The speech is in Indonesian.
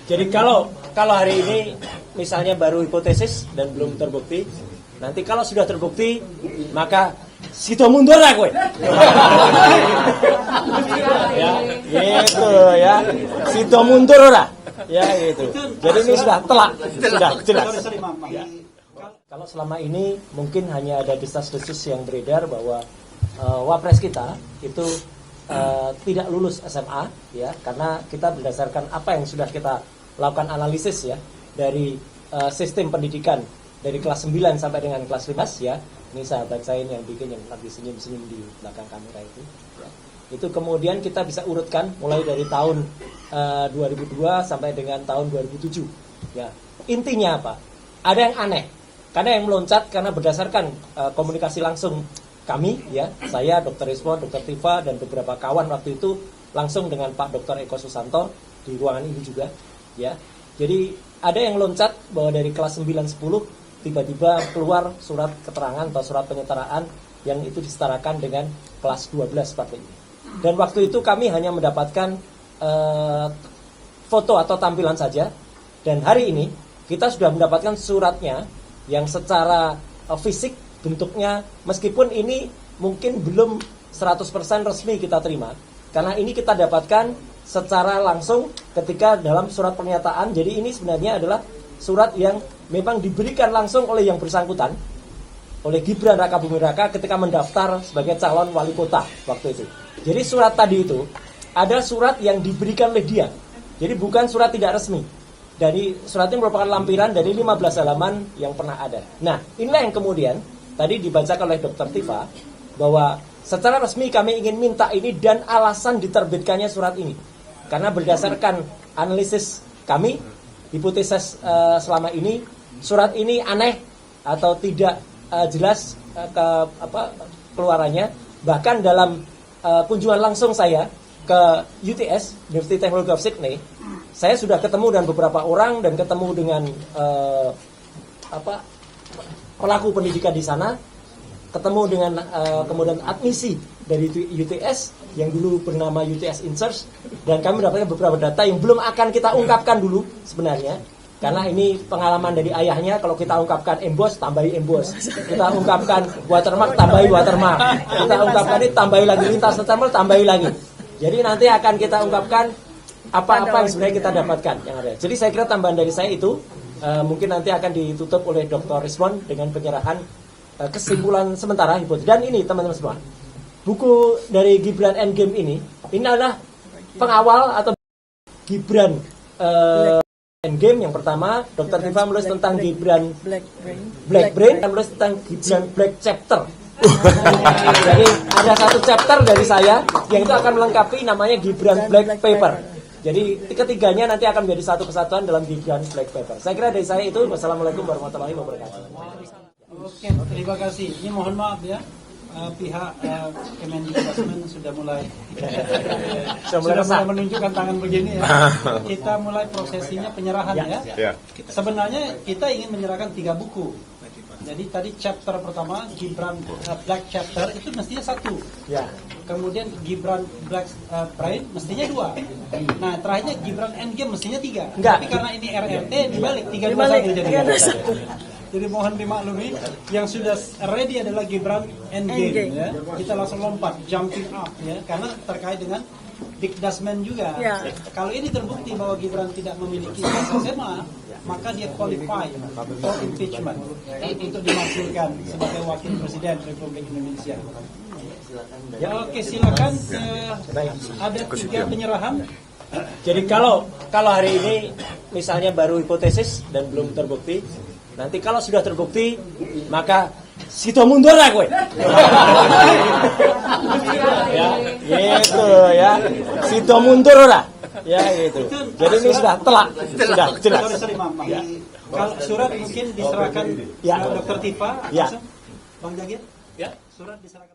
Jadi kalau hari ini misalnya baru hipotesis dan belum terbukti, nanti kalau sudah terbukti maka situ mundur lah gue. Ya, gitu ya. Situ mundur lah. Ya gitu. Jadi ini sudah telak, sudah jelas. Ya. Kalau selama ini mungkin hanya ada desas-desus yang beredar bahwa wapres kita itu tidak lulus SMA, ya, karena kita berdasarkan apa yang sudah kita lakukan analisis ya dari sistem pendidikan dari kelas 9 sampai dengan kelas 15 ya. Ini sahabat saya yang bikin yang lagi senyum-senyum di belakang kamera itu. Ya. Itu kemudian kita bisa urutkan mulai dari tahun 2002 sampai dengan tahun 2007. Ya. Intinya apa? Ada yang aneh. Karena yang meloncat karena berdasarkan komunikasi langsung kami ya, saya, Dr. Rismon, Dr. Tifa dan beberapa kawan waktu itu langsung dengan Pak Dr. Eko Susanto di ruangan ini juga ya. Jadi ada yang loncat bahwa dari kelas 9 10 tiba-tiba keluar surat keterangan atau surat penyetaraan yang itu disetarakan dengan kelas 12 seperti ini. Dan waktu itu kami hanya mendapatkan foto atau tampilan saja. Dan hari ini kita sudah mendapatkan suratnya yang secara fisik bentuknya, meskipun ini mungkin belum 100% resmi kita terima, karena ini kita dapatkan secara langsung ketika dalam surat pernyataan. Jadi ini sebenarnya adalah surat yang memang diberikan langsung oleh yang bersangkutan, oleh Gibran Raka Buming Raka ketika mendaftar sebagai calon wali kota waktu itu. Jadi surat tadi itu ada surat yang diberikan oleh dia, jadi bukan surat tidak resmi. Dari surat ini merupakan lampiran dari 15 halaman yang pernah ada. Nah, inilah yang kemudian tadi dibacakan oleh Dr. Tifa bahwa secara resmi kami ingin minta ini dan alasan diterbitkannya surat ini. Karena berdasarkan analisis kami, hipotesis selama ini, surat ini aneh atau tidak jelas keluarannya. Bahkan dalam kunjungan langsung saya ke UTS, University Technology of Sydney, saya sudah ketemu dengan beberapa orang dan ketemu dengan pelaku pendidikan di sana, ketemu dengan kemudian admisi dari UTS yang dulu bernama UTS Insearch, dan kami mendapatkan beberapa data yang belum akan kita ungkapkan dulu sebenarnya, karena ini pengalaman dari ayahnya. Kalau kita ungkapkan emboss, tambahi emboss, kita ungkapkan watermark, tambahi watermark, kita ungkapkan ini, tambahi lagi lintas termal, tambahi lagi. Jadi nanti akan kita ungkapkan apa-apa yang sebenarnya kita dapatkan yang ada. Jadi saya kira tambahan dari saya itu mungkin nanti akan ditutup oleh Dr. Rismon dengan penyerahan kesimpulan sementara hipotesis. Dan ini teman-teman semua, buku dari Gibran Endgame ini adalah pengawal atau Gibran Endgame. Yang pertama, Dr. Tifa menulis tentang Gibran Black Brain, dan menulis tentang Gibran Black Chapter. Jadi ada satu chapter dari saya yang itu akan melengkapi namanya Gibran Black Paper. Jadi ketiganya nanti akan menjadi satu kesatuan dalam Gibran Black Paper. Saya kira dari saya itu. Wassalamualaikum warahmatullahi wabarakatuh. Oke, terima kasih. Ini mohon maaf ya, pihak Kemendikbud sudah mulai menunjukkan tangan begini ya. Kita mulai prosesinya penyerahan ya. Sebenarnya kita ingin menyerahkan 3 buku. Jadi tadi chapter pertama Gibran Black Chapter itu mestinya 1. Ya. Kemudian Gibran Black Brain mestinya 2. Nah, terakhirnya Gibran Endgame mestinya 3. Tapi karena ini RRT dibalik 321 jadi. Jadi mohon dimaklumi, yang sudah ready adalah Gibran Endgame ya. Kita langsung lompat, jumping up ya, karena terkait dengan Dikdasmen juga. Ya. Kalau ini terbukti bahwa Gibran tidak memiliki SMA, maka dia qualify for impeachment untuk dimaksudkan sebagai wakil presiden Republik Indonesia. Ya, oke, silakan. Ada 3 penyerahan. Jadi kalau hari ini misalnya baru hipotesis dan belum terbukti, nanti kalau sudah terbukti maka situ mundur lah gue. Ya, gitu ya. Situ mundur lah. Ya gitu. Jadi ini sudah telak, sudah jelas. Ya. Kalau surat mungkin diserahkan Dr. Tifa, ya. Bang Jagir, ya, surat diserahkan.